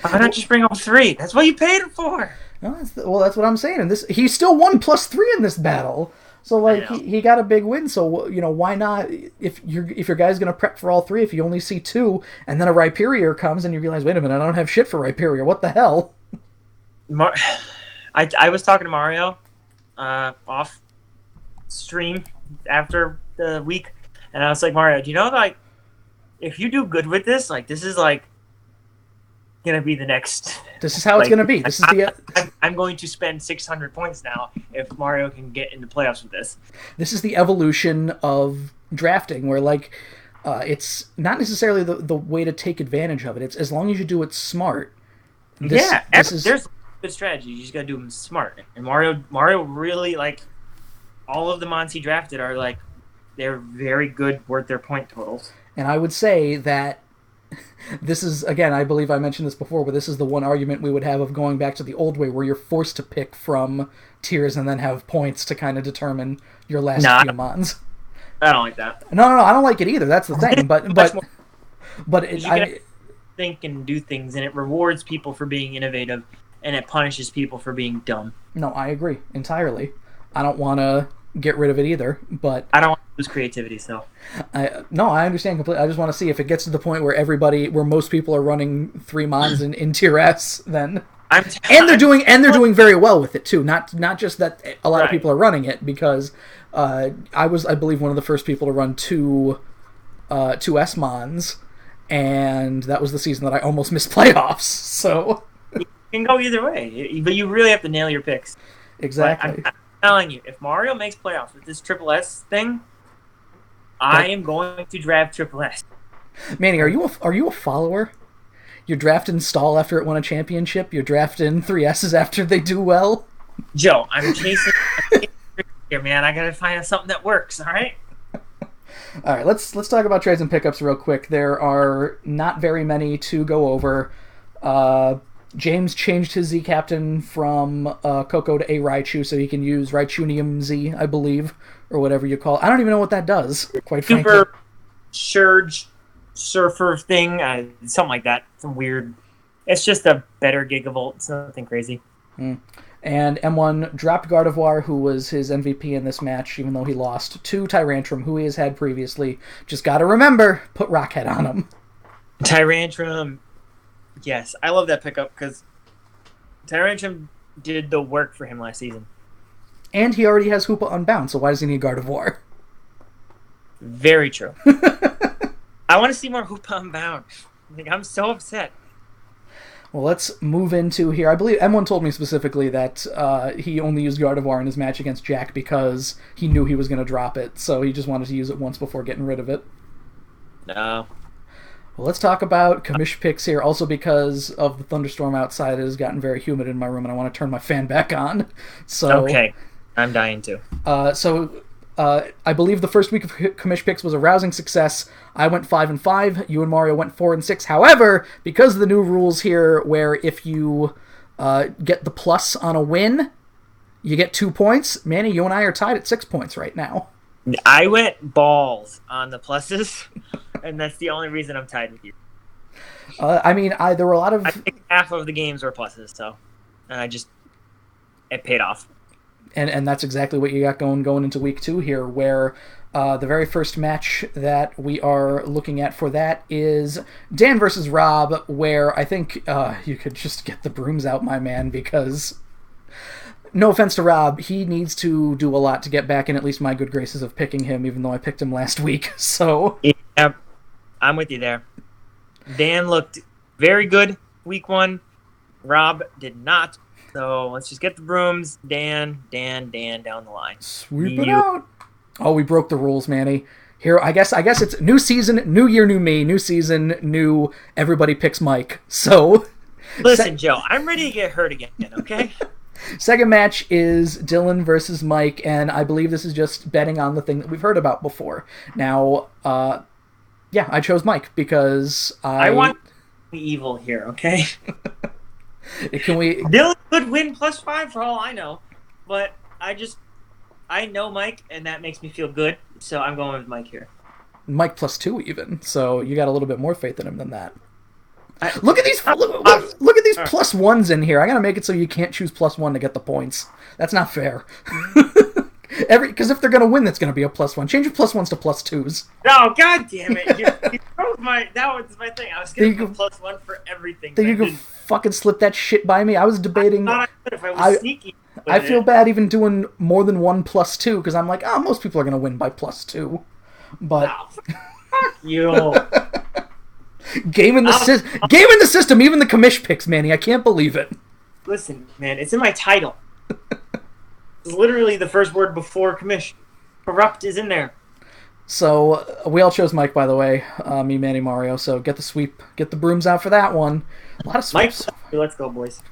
Why not just bring all 3? That's what you paid him for. No, that's what I'm saying. And he still won +3 in this battle. So he got a big win. So why not? If your guy's gonna prep for all 3, if you only see 2, and then a Rhyperior comes and you realize, wait a minute, I don't have shit for Rhyperior. What the hell? I was talking to Mario off stream after the week, and I was like, Mario, do you know if you do good with this, this is gonna be the next. This is how it's gonna be. This is I'm going to spend 600 points now if Mario can get into playoffs with this. This is the evolution of drafting, where it's not necessarily the way to take advantage of it. It's as long as you do it smart. There's good strategy. You just gotta do them smart. And Mario really all of the mods he drafted are they're very good, worth their point totals. And I would say that. This is, again, I believe I mentioned this before, but this is the one argument we would have of going back to the old way where you're forced to pick from tiers and then have points to kind of determine your last few mons. I don't like that. No, I don't like it either. That's the thing. But you think and do things, and it rewards people for being innovative, and it punishes people for being dumb. No, I agree entirely. I don't want to get rid of it either, but I don't want to lose creativity, so I understand completely. I just want to see if it gets to the point where most people are running 3 mons in tier S, then they're doing very well with it too. Not just that a lot of people are running it, because I believe one of the first people to run two S mons, and that was the season that I almost missed playoffs. So you can go either way, but you really have to nail your picks. Exactly. I'm telling you, if Mario makes playoffs with this Triple S thing, I am going to draft Triple S. Manny, are you a follower? You're drafting Stall after it won a championship. You're drafting 3S's after they do well. Joe, I'm chasing here, man. I gotta find something that works. All right. All right. Let's talk about trades and pickups real quick. There are not very many to go over. James changed his Z captain from Coco to a Raichu, so he can use Raichunium Z, I believe, or whatever you call it. I don't even know what that does, quite frankly. Super Surge Surfer thing, something like that. Some weird. It's just a better Gigavolt. It's nothing crazy. And M1 dropped Gardevoir, who was his MVP in this match, even though he lost to Tyrantrum, who he has had previously. Just gotta remember, put Rockhead on him. Tyrantrum. Yes, I love that pickup because Tyrantrum did the work for him last season. And he already has Hoopa Unbound, so why does he need Gardevoir? Very true. I want to see more Hoopa Unbound. I'm so upset. Well, let's move into here. I believe M1 told me specifically that he only used Gardevoir in his match against Jack because he knew he was going to drop it, so he just wanted to use it once before getting rid of it. No. Well, let's talk about commish picks here, also because of the thunderstorm outside. It has gotten very humid in my room, and I want to turn my fan back on. So okay, I'm dying too. I believe the first week of commish picks was a rousing success. I went 5-5. You and Mario went 4-6. However, because of the new rules here, where if you get the plus on a win, you get 2 points. Manny, you and I are tied at 6 points right now. I went balls on the pluses, and that's the only reason I'm tied with you. There were a lot of... I think half of the games were pluses, so it paid off. And that's exactly what you got going into week 2 here, where the very first match that we are looking at for that is Dan versus Rob, where I think you could just get the brooms out, my man, because no offense to Rob, he needs to do a lot to get back in at least my good graces of picking him, even though I picked him last week. So yeah, I'm with you there. Dan looked very good week 1. Rob did not. So let's just get the brooms. Dan down the line. Sweep it out. Oh, we broke the rules, Manny. Here, I guess it's new season, new year, new me. New season, new everybody picks Mike. So listen, Joe, I'm ready to get hurt again, okay? Second match is Dylan versus Mike, and I believe this is just betting on the thing that we've heard about before. Now, yeah, I chose Mike because I want evil here, okay? Dylan could win +5 for all I know, but I know Mike, and that makes me feel good, so I'm going with Mike here. Mike +2 even, so you got a little bit more faith in him than that. Look at these look at these +1s in here. I gotta make it so you can't choose +1 to get the points. That's not fair. Because if they're gonna win, that's gonna be a +1. Change your +1s to +2s. Oh, god damn it! That was my thing. I was gonna put +1 for everything. Think you could fucking slip that shit by me? I was debating. I thought I could if I was sneaky. I feel bad even doing more than one +2 because I'm like, most people are gonna win by +2. But fuck you. Game in the system, even the commish picks, Manny. I can't believe it. Listen, man, it's in my title. It's literally the first word before commish. Corrupt is in there. So we all chose Mike, by the way. Me, Manny, Mario. So get the sweep, get the brooms out for that one. A lot of sweeps. Mike, let's go, boys.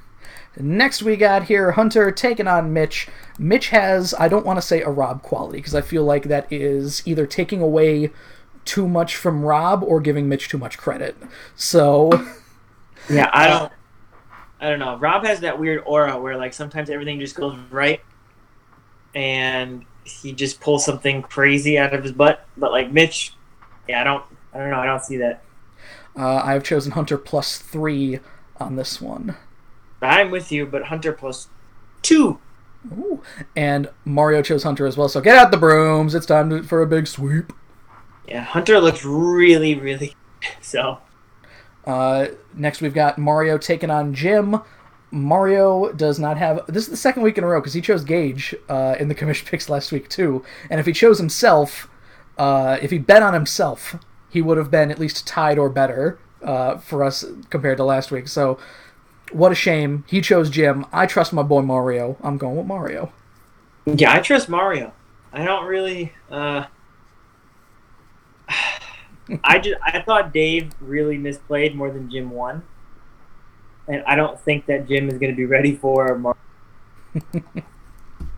Next we got here Hunter taking on Mitch. Mitch has, I don't want to say a Rob quality, because I feel like that is either taking away too much from Rob or giving Mitch too much credit. So yeah, I don't know. Rob has that weird aura where like sometimes everything just goes right and he just pulls something crazy out of his butt. But like Mitch, yeah, I don't know. I don't see that. I've chosen Hunter +3 on this one. I'm with you, but Hunter +2. Ooh. And Mario chose Hunter as well, so get out the brooms. It's time for a big sweep. Yeah, Hunter looks really, really so. Next we've got Mario taking on Jim. Mario does not have... This is the second week in a row, because he chose Gage in the commission picks last week, too. And if he chose himself, if he bet on himself, he would have been at least tied or better for us compared to last week. So... what a shame. He chose Jim. I trust my boy Mario. I'm going with Mario. Yeah, I trust Mario. I don't really... I thought Dave really misplayed more than Jim won. And I don't think that Jim is going to be ready for Mario.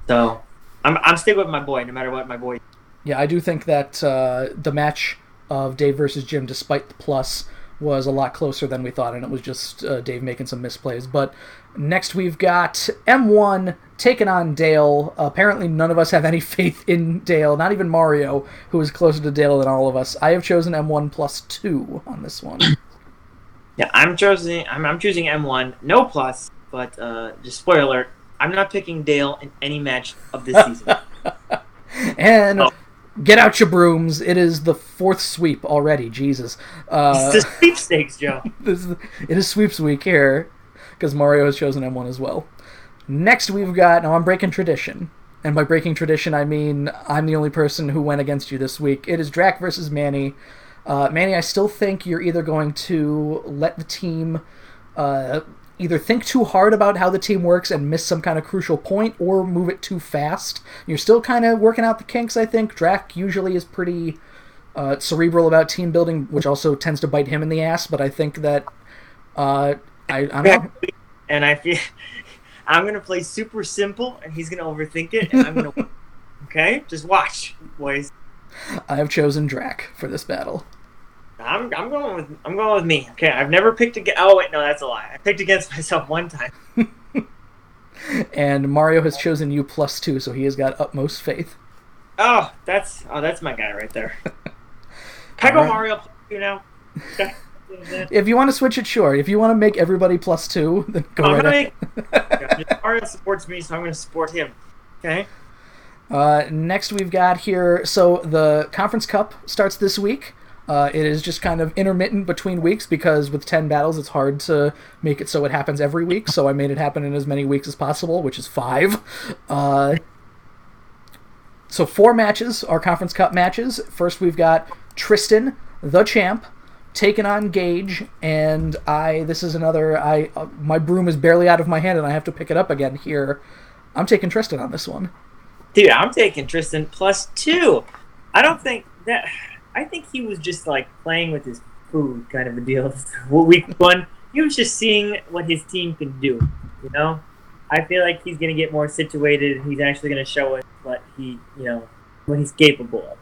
So, I'm sticking with my boy, no matter what my boy... Yeah, I do think that the match of Dave versus Jim, despite the plus... was a lot closer than we thought, and it was just Dave making some misplays. But next we've got M1 taking on Dale. Apparently none of us have any faith in Dale, not even Mario, who is closer to Dale than all of us. I have chosen M1 +2 on this one. Yeah, I'm choosing M1, no plus, but just spoiler alert, I'm not picking Dale in any match of this season. And... get out your brooms. It is the 4th sweep already. Jesus. It's the sweepstakes, Joe. It is sweeps week here, because Mario has chosen M1 as well. Next we've got... Now I'm breaking tradition. And by breaking tradition, I mean I'm the only person who went against you this week. It is Drac versus Manny. Manny, I still think you're either going to let the team either think too hard about how the team works and miss some kind of crucial point, or move it too fast. You're still kind of working out the kinks, I think. Drac usually is pretty cerebral about team building, which also tends to bite him in the ass, but I think that I don't know. And I feel I'm going to play super simple, and he's going to overthink it, and I'm going to... Okay? Just watch, boys. I have chosen Drac for this battle. I'm going with me. Okay, I've never picked against... Oh, wait, no, that's a lie. I picked against myself one time. And Mario has chosen you +2, so he has got utmost faith. Oh, that's my guy right there. Can I go Mario +2 now? Okay. If you want to switch it, sure. If you want to make everybody +2, then go right ahead. Mario supports me, so I'm going to support him. Okay? Next we've got here, so the Conference Cup starts this week. It is just kind of intermittent between weeks because with 10 battles it's hard to make it so it happens every week, so I made it happen in as many weeks as possible, which is 5. So 4 matches are Conference Cup matches. First we've got Tristan, the champ, taking on Gage, and this is another, my broom is barely out of my hand and I have to pick it up again here. I'm taking Tristan on this one. Dude, I'm taking Tristan +2. I think he was just like playing with his food kind of a deal. Week 1, he was just seeing what his team can do, you know? I feel like he's going to get more situated and he's actually going to show us what he's capable of.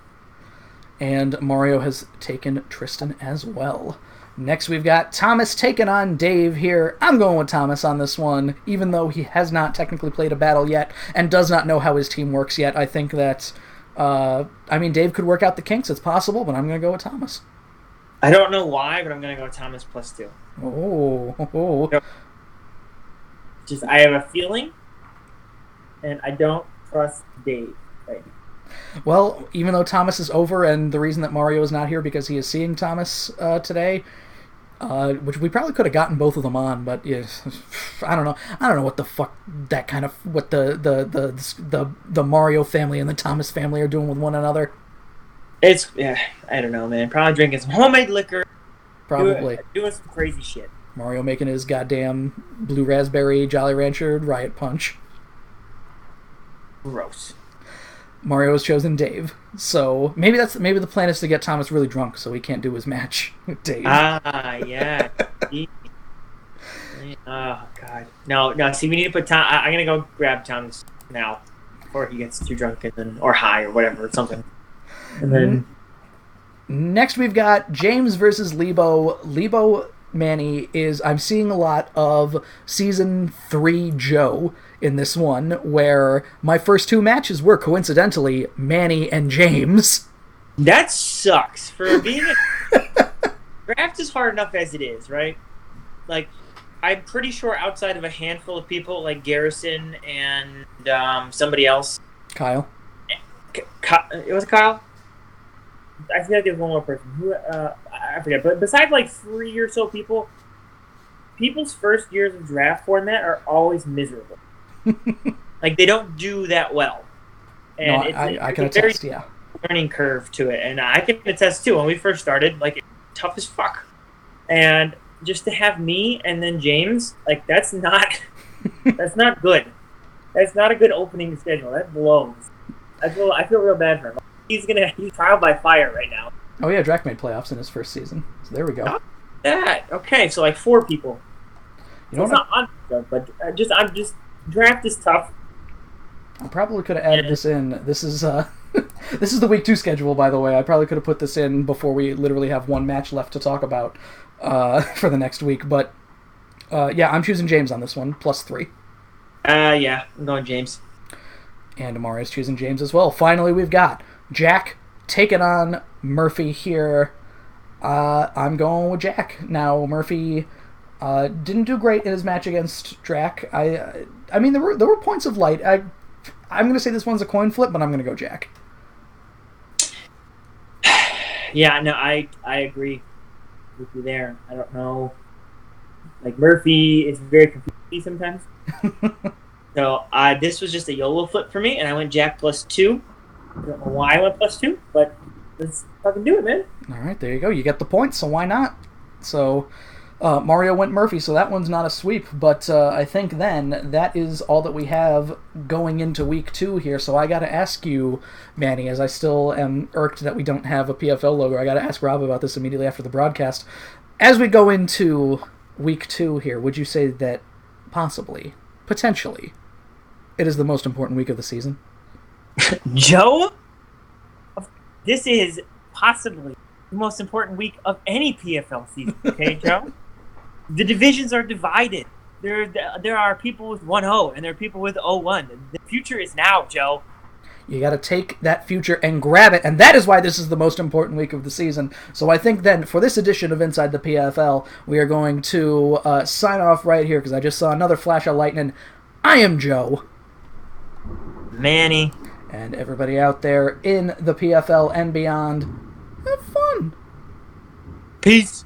And Mario has taken Tristan as well. Next we've got Thomas taking on Dave here. I'm going with Thomas on this one, even though he has not technically played a battle yet and does not know how his team works yet. I think that, Dave could work out the kinks. It's possible, but I'm going to go with Thomas. I don't know why, but I'm going to go with Thomas +2. Oh. Just, I have a feeling, and I don't trust Dave right now. Well, even though Thomas is over, and the reason that Mario is not here because he is seeing Thomas today, which we probably could have gotten both of them on, but yeah, I don't know what the fuck that kind of what the Mario family and the Thomas family are doing with one another. I don't know, man. Probably drinking some homemade liquor. Probably doing some crazy shit. Mario making his goddamn blue raspberry Jolly Rancher Riot Punch. Gross. Mario has chosen Dave, so maybe the plan is to get Thomas really drunk so he can't do his match with Dave. Yeah. Oh god, no. See, we need to put Tom. I'm gonna go grab Thomas now, before he gets too drunk or high or whatever or something. And then next we've got James versus Leibo. Leibo Manny I'm seeing a lot of Season 3 Joe in this one, where my first 2 matches were coincidentally Manny and James. That sucks. For being draft is hard enough as it is, right? Like, I'm pretty sure outside of a handful of people like Garrison and somebody else. Kyle. It was Kyle? I feel like there's one more person. Who I forget. But besides like 3 or so people, people's first years of draft format are always miserable. Like, they don't do that well. And I can attest, yeah. Learning curve to it. And I can attest, too. When we first started, like, tough as fuck. And just to have me and then James, like, that's not good. That's not a good opening schedule. That blows. I feel real bad for him. He's trial by fire right now. Oh yeah, Drac made playoffs in his first season. So there we go. Not that. Okay, so like 4 people. You know, it's not on stuff, but I'm just draft is tough. I probably could have added this in. This is this is the week 2 schedule, by the way. I probably could have put this in before we literally have one match left to talk about for the next week. But yeah, I'm choosing James on this one, +3. Yeah, I'm going James. And Amari's choosing James as well. Finally, we've got Jack taking on Murphy here. I'm going with Jack. Now, Murphy didn't do great in his match against Drac. I mean, there were points of light. I'm going to say this one's a coin flip, but I'm going to go Jack. Yeah, no, I agree with you there. I don't know. Like, Murphy is very confusing sometimes. So this was just a YOLO flip for me, and I went Jack +2. I don't know why I went +2, but let's fucking do it, man. All right, there you go. You get the points, so why not? So Mario went Murphy, so that one's not a sweep. But I think then that is all that we have going into week 2 here. So I got to ask you, Manny, as I still am irked that we don't have a PFL logo, I got to ask Rob about this immediately after the broadcast. As we go into week 2 here, would you say that possibly, potentially, it is the most important week of the season? Joe, this is possibly the most important week of any PFL season, okay, Joe? The divisions are divided. There are people with 1-0 and there are people with 0-1. The future is now, Joe. You got to take that future and grab it, and that is why this is the most important week of the season. So I think then, for this edition of Inside the PFL, we are going to sign off right here, because I just saw another flash of lightning. I am Joe. Manny. And everybody out there in the PFL and beyond, have fun. Peace.